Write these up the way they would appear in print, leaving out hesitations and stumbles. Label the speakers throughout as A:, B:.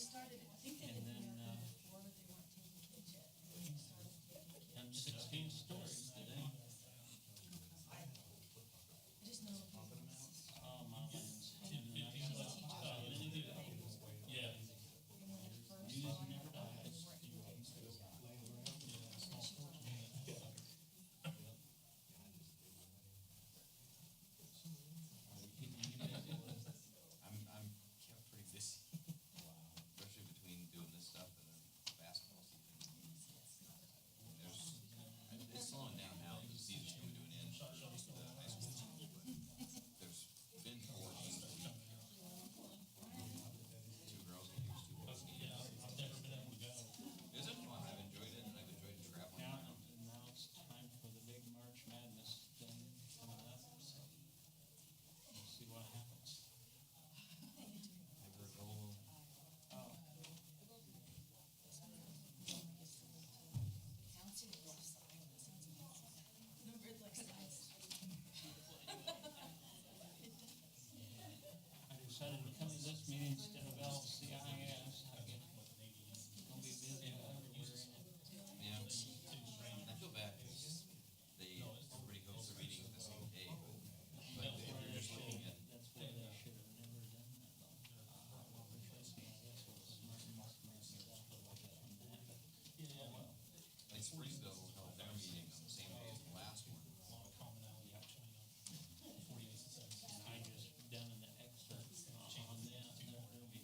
A: started, I think they
B: And
A: did
B: then,
A: American before, but they weren't taking kids yet. And they started taking kids.
B: done 16 stories today.
A: I just know.
B: Oh, my lands.
A: And
B: And then I
A: she's a
B: got
A: teacher.
B: about a minute ago.
C: Yeah.
A: And when it first
B: News
A: started,
B: never
A: they
B: dies.
A: weren't taking kids yet. And then she wanted.
D: I'm kept pretty busy. Especially between doing this stuff and then basketball season. It's slowing down now, the season's coming to an end for the high school. There's been 4 games a week. 2 girls games, 2 boys games.
C: Yeah, I've never been able to go.
D: Is it fun? I've enjoyed it, and I've enjoyed traveling
B: Now,
D: around.
B: now it's time for the big March Madness thing coming up, so we'll see what happens.
D: Never a goal.
B: Oh,
A: No bird likes science.
B: I decided to come to this meeting instead of LCIS. I get, gonna be busy everywhere.
D: Yeah. I feel bad, because everybody goes to meetings the same day, but if you're just looking at,
B: That's why they should have never done that though. LCIS was smart.
C: Yeah,
B: Well,
D: like Springville held their meeting on the same day as the last one.
C: a lot of commonality between 48 and 17.
B: I just done an excerpt on that, there'll be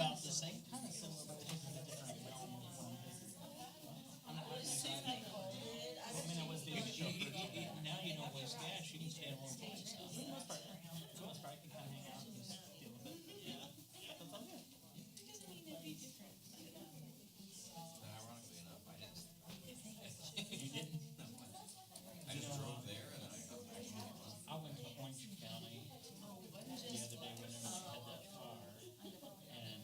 C: about the same, kind of similar, but it's just a different realm of I'm not really excited. I mean, I was the other show for
B: Now you don't waste gas, you can stay at home by yourself.
C: for the most part, I can kind of hang out and just deal with it. Yeah. That's all good.
A: Because I mean, it'd be different.
D: But ironically enough, I didn't.
C: You didn't?
D: I just drove there and then I got back home.
B: I went to Orange County the other day when they had that fire, and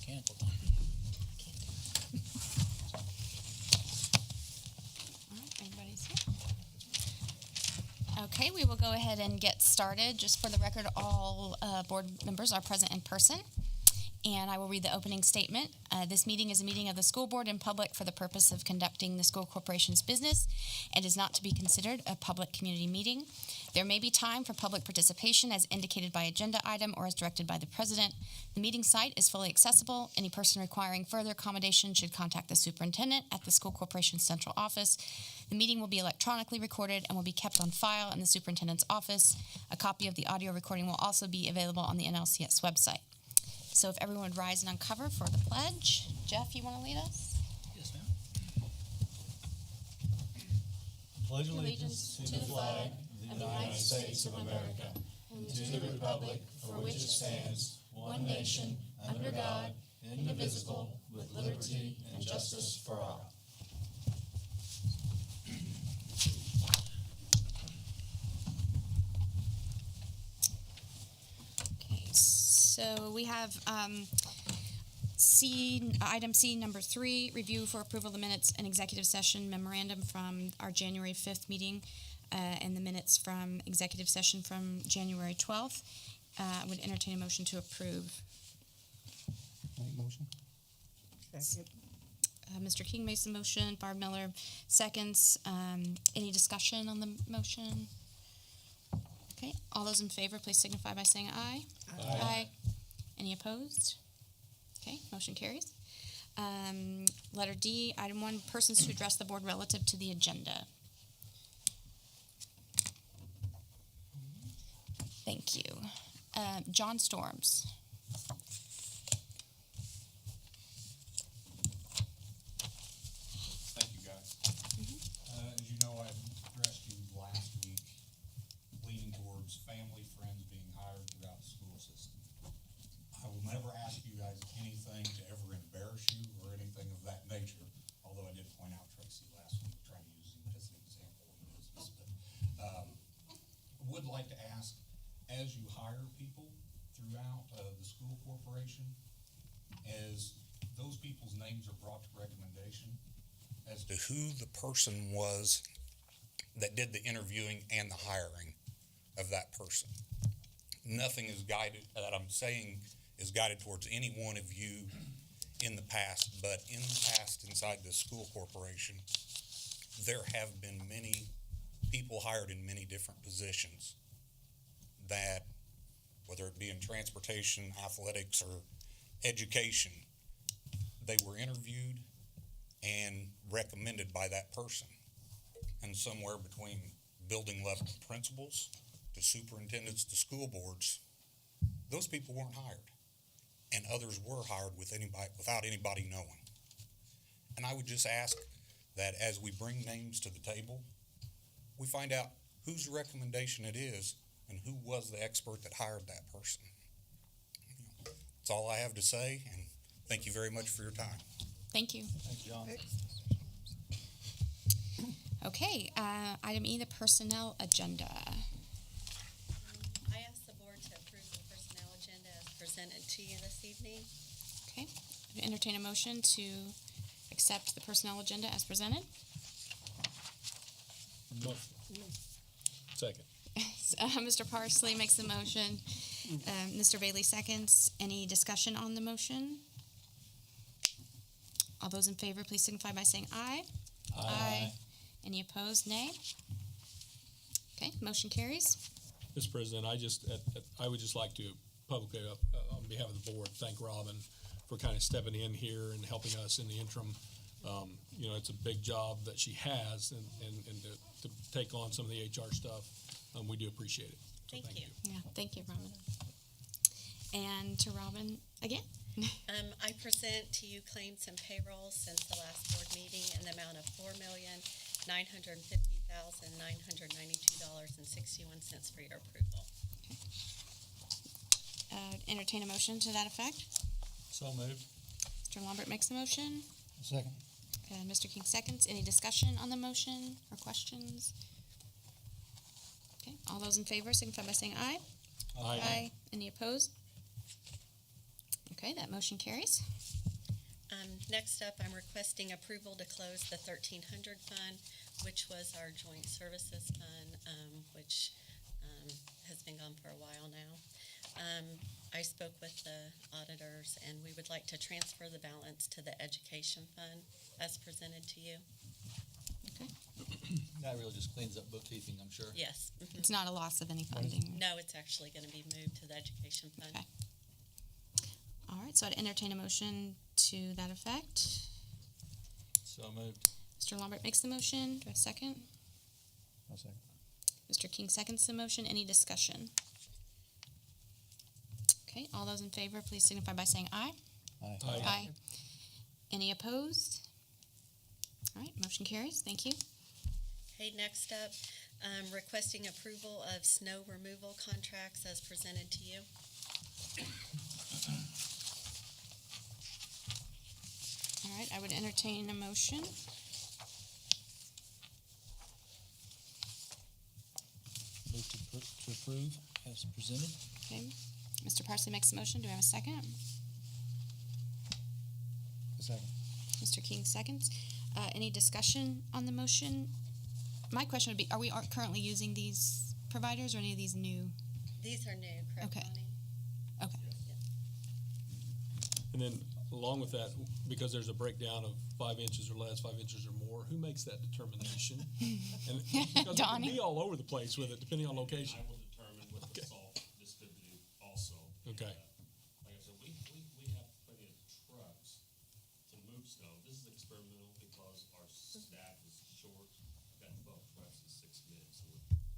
C: Mechanical.
E: All right, everybody's here. Okay, we will go ahead and get started. Just for the record, all board members are present in person. And I will read the opening statement. This meeting is a meeting of the school board in public for the purpose of conducting the school corporation's business and is not to be considered a public community meeting. There may be time for public participation as indicated by agenda item or as directed by the president. The meeting site is fully accessible. Any person requiring further accommodation should contact the superintendent at the school corporation's central office. The meeting will be electronically recorded and will be kept on file in the superintendent's office. A copy of the audio recording will also be available on the NLCS website. So if everyone would rise and uncover for the pledge. Jeff, you want to lead us?
C: Yes, ma'am.
F: Pledge allegiance to the flag of the United States of America and to the republic for which it stands, one nation, under God, indivisible, with liberty and justice for all.
E: Okay, so we have item C, number 3, review for approval of the minutes and executive session memorandum from our January 5th meeting and the minutes from executive session from January 12th. I would entertain a motion to approve.
F: Make motion.
E: Mr. King makes the motion, Barb Miller seconds. Any discussion on the motion? Okay, all those in favor, please signify by saying aye. Aye. Any opposed? Okay, motion carries. Letter D, item 1, persons to address the board relative to the agenda. Thank you. John Storms.
G: Thank you, guys. As you know, I addressed you last week, leaning towards family, friends being hired throughout the school system. I will never ask you guys anything to ever embarrass you or anything of that nature, although I did point out Tracy last week, trying to use him as an example in business. But would like to ask, as you hire people throughout the school corporation, as those people's names are brought to recommendation, as to who the person was that did the interviewing and the hiring of that person. Nothing is guided, that I'm saying is guided towards any one of you in the past, but in the past inside the school corporation, there have been many people hired in many different positions that, whether it be in transportation, athletics, or education, they were interviewed and recommended by that person. And somewhere between building level principals to superintendents to school boards, those people weren't hired. And others were hired without anybody knowing. And I would just ask that as we bring names to the table, we find out whose recommendation it is and who was the expert that hired that person. That's all I have to say, and thank you very much for your time.
E: Thank you.
C: Thank you, John.
E: Okay, item E, the personnel agenda.
A: I ask the board to approve the personnel agenda as presented to you this evening.
E: Okay, I'd entertain a motion to accept the personnel agenda as presented.
F: Second.
E: Mr. Parsley makes the motion. Mr. Bailey seconds. Any discussion on the motion? All those in favor, please signify by saying aye. Aye. Any opposed, nay? Okay, motion carries.
H: Mr. President, I would just like to publicly, on behalf of the board, thank Robin for kind of stepping in here and helping us in the interim. It's a big job that she has, and to take on some of the HR stuff, we do appreciate it. So
A: Thank you.
E: Yeah, thank you, Robin. And to Robin again.
A: I present to you claims and payrolls since the last board meeting in the amount of $4,950,992.61 for your approval.
E: Entertain a motion to that effect.
C: So moved.
E: Mr. Lambert makes the motion.
F: Second.
E: Mr. King seconds. Any discussion on the motion or questions? Okay, all those in favor signify by saying aye. Any opposed? Okay, that motion carries.
A: Next up, I'm requesting approval to close the 1300 fund, which was our joint services fund, which has been gone for a while now. I spoke with the auditors, and we would like to transfer the balance to the education fund as presented to you.
F: That really just cleans up bookkeeping, I'm sure.
A: Yes. Mhm.
E: It's not a loss of any funding.
A: No, it's actually going to be moved to the education fund.
E: Okay. All right, so I'd entertain a motion to that effect.
F: So moved.
E: Mr. Lambert makes the motion. Do I have a second?
F: I'll second.
E: Mr. King seconds the motion. Any discussion? Okay, all those in favor, please signify by saying aye.
H: Aye.
E: Any opposed? All right, motion carries. Thank you.
A: Okay, next up, requesting approval of snow removal contracts as presented to you.
E: All right, I would entertain a motion.
F: Move to approve as presented.
E: Okay, Mr. Parsley makes the motion. Do I have a second?
F: A second.
E: Mr. King seconds. Any discussion on the motion? My question would be, are we currently using these providers or any of these new?
A: These are new, correct,
E: Okay.
A: Bonnie?
E: Okay.
H: And then along with that, because there's a breakdown of 5 inches or less, 5 inches or more, who makes that determination? And because it can
E: Donnie?
H: be all over the place with it, depending on location.
I: I will determine with the
H: Okay.
I: salt distributed also.
H: Okay.
I: Like I said, we have plenty of trucks to move snow. This is experimental because our staff is short. I've got 12 trucks and 6 men, so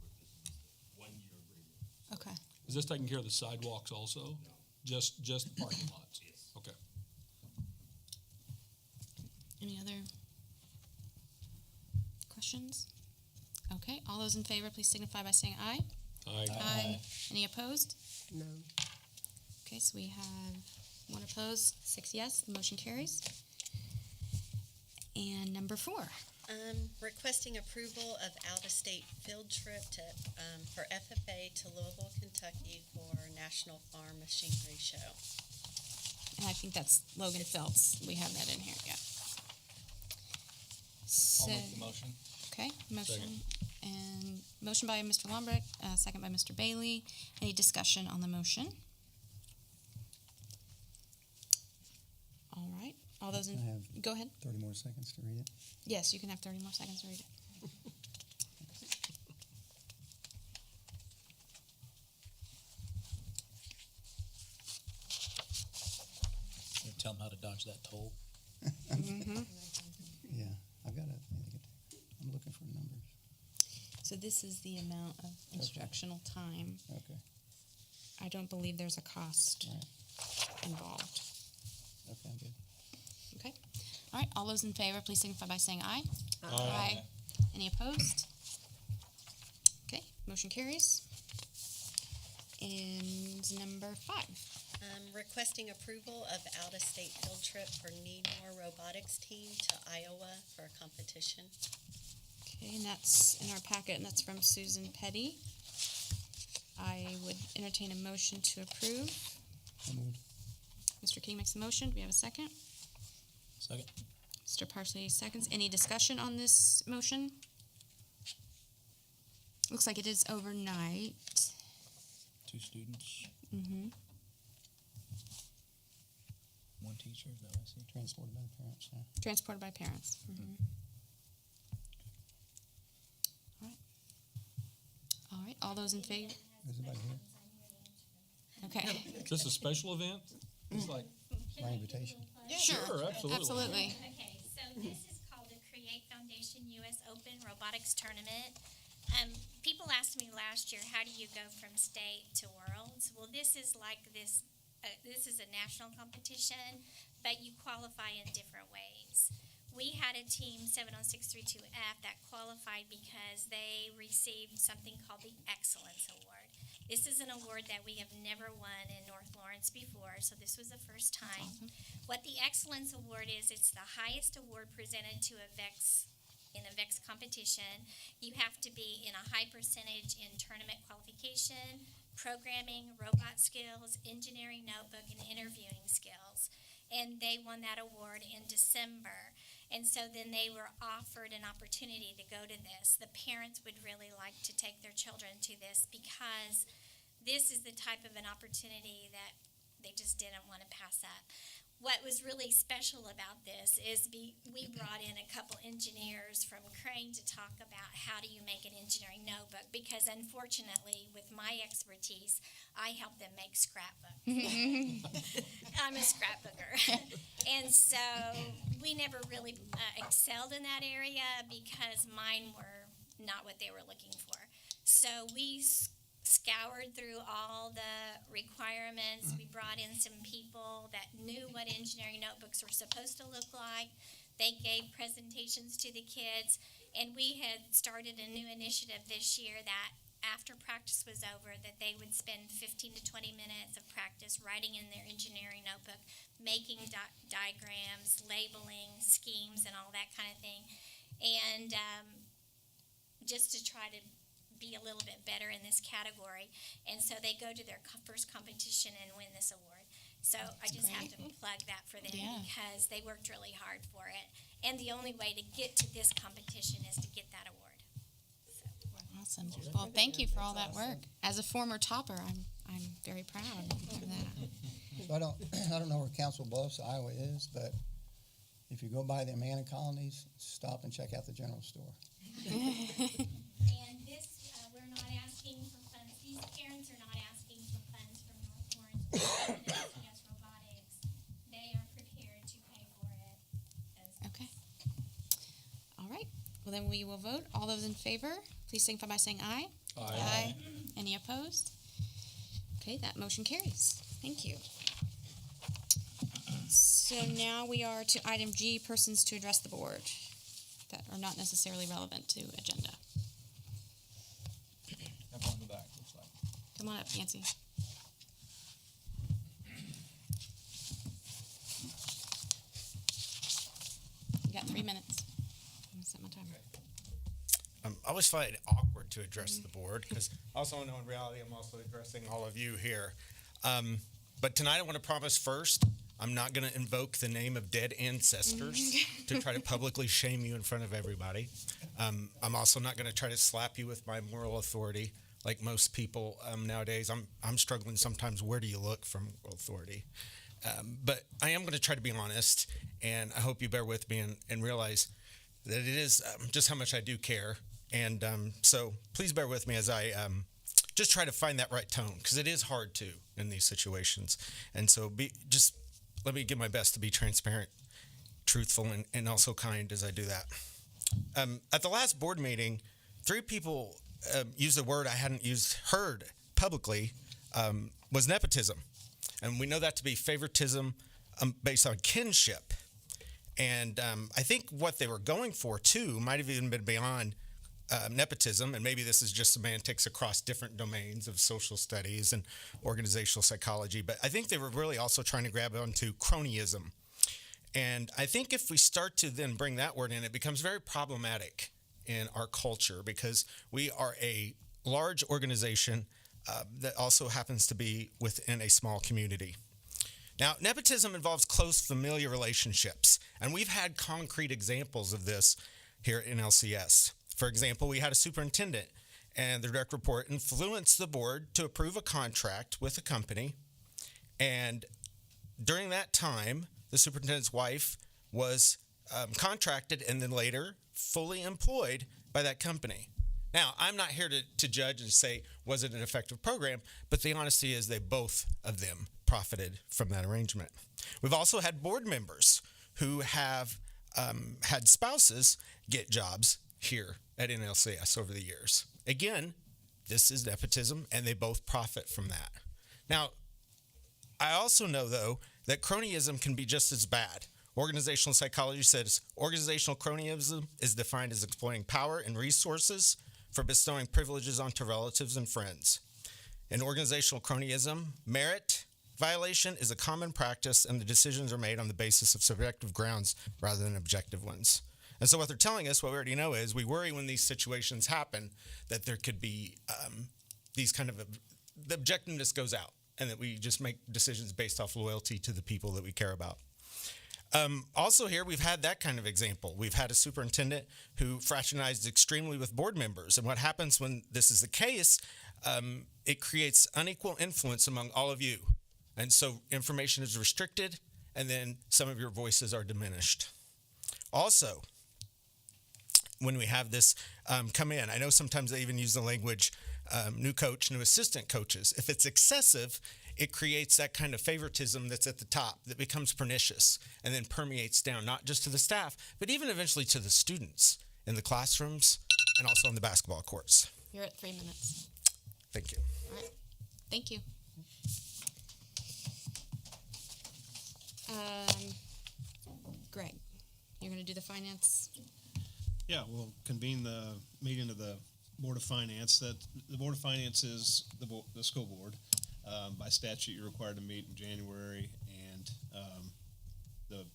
I: this is just a 1-year agreement.
E: Okay.
H: Is this taking care of the sidewalks also?
I: No.
H: Just the parking lots?
I: Yes.
H: Okay.
E: Any other questions? Okay, all those in favor, please signify by saying aye.
H: Aye.
E: Any opposed?
A: No.
E: Okay, so we have 1 opposed, 6 yes, the motion carries. And number 4.
A: Requesting approval of out-of-state field trip to, for FFA to Louisville, Kentucky for National Farm Machinery Show.
E: And I think that's Logan Phelps. We have that in here, yeah.
F: I'll
E: So,
F: make the motion.
E: okay, motion.
H: Second.
E: And motion by Mr. Lombrick, second by Mr. Bailey. Any discussion on the motion? All right, all those in,
J: I have
E: go ahead.
J: 30 more seconds to read it.
E: Yes, you can have 30 more seconds to read it.
F: Tell them how to dodge that toll.
J: Yeah, I've got I'm looking for numbers.
E: So this is the amount of instructional time.
J: Okay,
E: I don't believe there's a cost
J: all right.
E: involved.
J: Okay, I'm good.
E: Okay. All right, all those in favor, please signify by saying aye.
H: Aye.
E: Any opposed? Okay, motion carries. And number 5.
A: Requesting approval of out-of-state field trip for Needmore Robotics Team to Iowa for a competition.
E: Okay, and that's in our packet, and that's from Susan Petty. I would entertain a motion to approve.
J: So moved.
E: Mr. King makes a motion. Do we have a second?
F: Second.
E: Mr. Parsley seconds. Any discussion on this motion? Looks like it is overnight.
F: 2 students,
E: Mm-hmm.
F: 1 teacher, is that what I see?
J: Transported by the parents, yeah.
E: Transported by parents. Mhm. All right. All right, all those in favor?
J: Is anybody here?
E: Okay.
H: Is this a special event? It's like,
J: My invitation.
H: sure, absolutely.
E: Absolutely.
K: Okay, so this is called the Create Foundation US Open Robotics Tournament. People asked me last year, how do you go from state to worlds? Well, this is like this. This is a national competition, but you qualify in different ways. We had a team 70632F that qualified because they received something called the Excellence Award. This is an award that we have never won in North Lawrence before, so this was the first time. What the Excellence Award is, it's the highest award presented to a VEX in a VEX competition, you have to be in a high percentage in tournament qualification, programming, robot skills, engineering notebook, and interviewing skills. And they won that award in December. And so then they were offered an opportunity to go to this. The parents would really like to take their children to this because this is the type of an opportunity that they just didn't want to pass up. What was really special about this is we brought in a couple engineers from Crane to talk about how do you make an engineering notebook, because unfortunately, with my expertise, I help them make scrapbooks. I'm a scrapbooker. And so we never really excelled in that area because mine were not what they were looking for. So we scoured through all the requirements. We brought in some people that knew what engineering notebooks were supposed to look like. They gave presentations to the kids, and we had started a new initiative this year that after practice was over, that they would spend 15 to 20 minutes of practice writing in their engineering notebook, making diagrams, labeling, schemes, and all that kind of thing. And just to try to be a little bit better in this category. And so they go to their first competition and win this award. So I just have to plug that for them because they worked really hard for it. And the only way to get to this competition is to get that award. So.
E: Awesome. Well, thank you for all that work. As a former topper, I'm very proud of that.
J: So I don't know where Council Bluffs, Iowa is, but if you go by the Amana colonies, stop and check out the general store.
K: And this, we're not asking for funds. These parents are not asking for funds from North Lawrence or LCS Robotics. They are prepared to pay for it.
E: Okay. All right. Well, then we will vote. All those in favor, please signify by saying aye.
H: Aye.
E: Any opposed? Okay, that motion carries. Thank you. So now we are to item G, persons to address the board that are not necessarily relevant to agenda.
F: Up on the back, looks like.
E: Come on up, Nancy. You got 3 minutes. I'm gonna set my timer.
L: I always find it awkward to address the board because I also know in reality I'm also addressing all of you here. But tonight I want to promise first I'm not going to invoke the name of dead ancestors to try to publicly shame you in front of everybody. I'm also not going to try to slap you with my moral authority like most people nowadays. I'm struggling sometimes. Where do you look for moral authority? But I am going to try to be honest, and I hope you bear with me and realize that it is just how much I do care. And so please bear with me as I just try to find that right tone, because it is hard to in these situations. And so let me give my best to be transparent, truthful, and also kind as I do that. At the last board meeting, 3 people used a word I hadn't heard publicly, was nepotism. And we know that to be favoritism based on kinship. And I think what they were going for, too, might have even been beyond nepotism, and maybe this is just semantics across different domains of social studies and organizational psychology, but I think they were really also trying to grab onto cronyism. And I think if we start to then bring that word in, it becomes very problematic in our culture because we are a large organization that also happens to be within a small community. Now, nepotism involves close familiar relationships, and we've had concrete examples of this here in LCS. For example, we had a superintendent, and the direct report influenced the board to approve a contract with a company, and during that time, the superintendent's wife was contracted and then later fully employed by that company. Now, I'm not here to judge and say, was it an effective program, but the honesty is they both of them profited from that arrangement. We've also had board members who have had spouses get jobs here at NLCS over the years. Again, this is nepotism, and they both profit from that. Now, I also know, though, that cronyism can be just as bad. Organizational psychology says organizational cronyism is defined as exploiting power and resources for bestowing privileges onto relatives and friends. In organizational cronyism, merit violation is a common practice, and the decisions are made on the basis of subjective grounds rather than objective ones. And so what they're telling us, what we already know is we worry when these situations happen that there could be these kind of, the objectiveness goes out and that we just make decisions based off loyalty to the people that we care about. Also here, we've had that kind of example. We've had a superintendent who fraternized extremely with board members. And what happens when this is the case, it creates unequal influence among all of you. And so information is restricted, and then some of your voices are diminished. Also, when we have this come in, I know sometimes they even use the language new coach, new assistant coaches. If it's excessive, it creates that kind of favoritism that's at the top that becomes pernicious and then permeates down, not just to the staff, but even eventually to the students in the classrooms and also on the basketball courts.
E: You're at 3 minutes.
L: Thank you.
E: All right. Thank you. Greg, you're going to do the finance?
M: Yeah, we'll convene the meeting of the Board of Finance. That the Board of Finance is the school board. By statute, you're required to meet in January, and the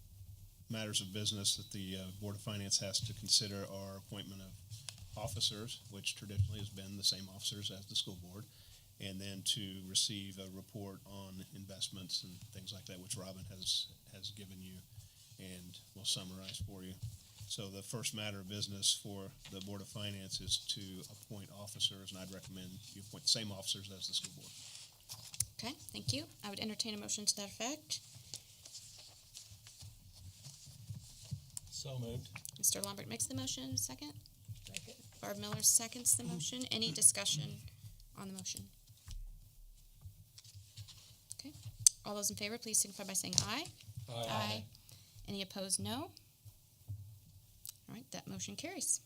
M: matters of business that the Board of Finance has to consider are appointment of officers, which traditionally has been the same officers as the school board, and then to receive a report on investments and things like that, which Robin has given you and will summarize for you. So the first matter of business for the Board of Finance is to appoint officers, and I'd recommend you appoint the same officers as the school board.
E: Okay, thank you. I would entertain a motion to that effect.
F: So moved.
E: Mr. Lambert makes the motion. Second? Second. Barb Miller seconds the motion. Any discussion on the motion? Okay. All those in favor, please signify by saying aye. Aye. Any opposed, no. All right, that motion carries.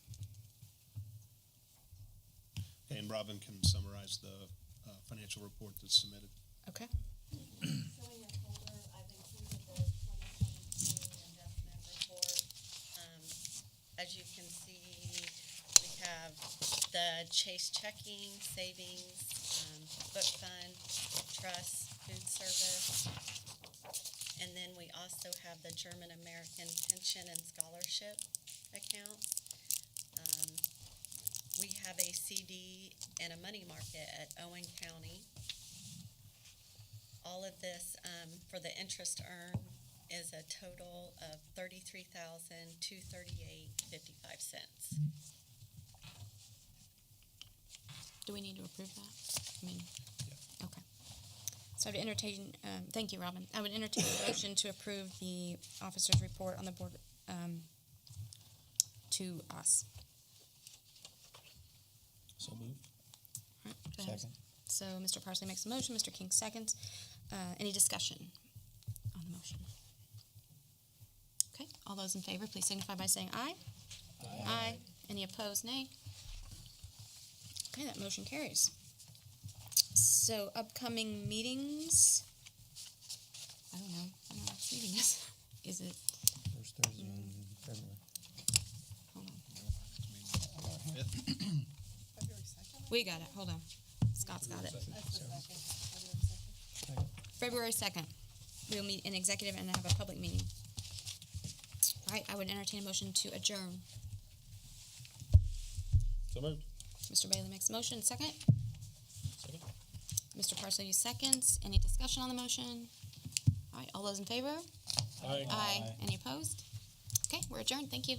M: And Robin can summarize the financial report that's submitted.
E: Okay.
A: So in your folder, I've included the 2022 investment report. As you can see, we have the Chase checking, savings, book fund, trust, food service. And then we also have the German American pension and scholarship accounts. We have a CD and a money market at Owen County. All of this for the interest earned is a total of $33,238.55.
E: Do we need to approve that? I mean, okay. So to entertain, thank you, Robin. I would entertain a motion to approve the officer's report on the board to us.
F: So moved.
E: All right, go ahead.
J: Second.
E: So Mr. Parsley makes a motion, Mr. King seconds. Any discussion on the motion? Okay, all those in favor, please signify by saying aye. Aye. Any opposed, nay? Okay, that motion carries. So upcoming meetings, I don't know when our next meeting is. Is it,
J: First Thursday in February.
E: hold on. We got it, hold on. Scott's got it. February 2nd, we'll meet in executive and have a public meeting. All right, I would entertain a motion to adjourn.
F: So moved.
E: Mr. Bailey makes a motion, second.
F: Second.
E: Mr. Parsley seconds. Any discussion on the motion? All right, all those in favor?
F: Aye.
E: Aye. Any opposed? Okay, we're adjourned, thank you.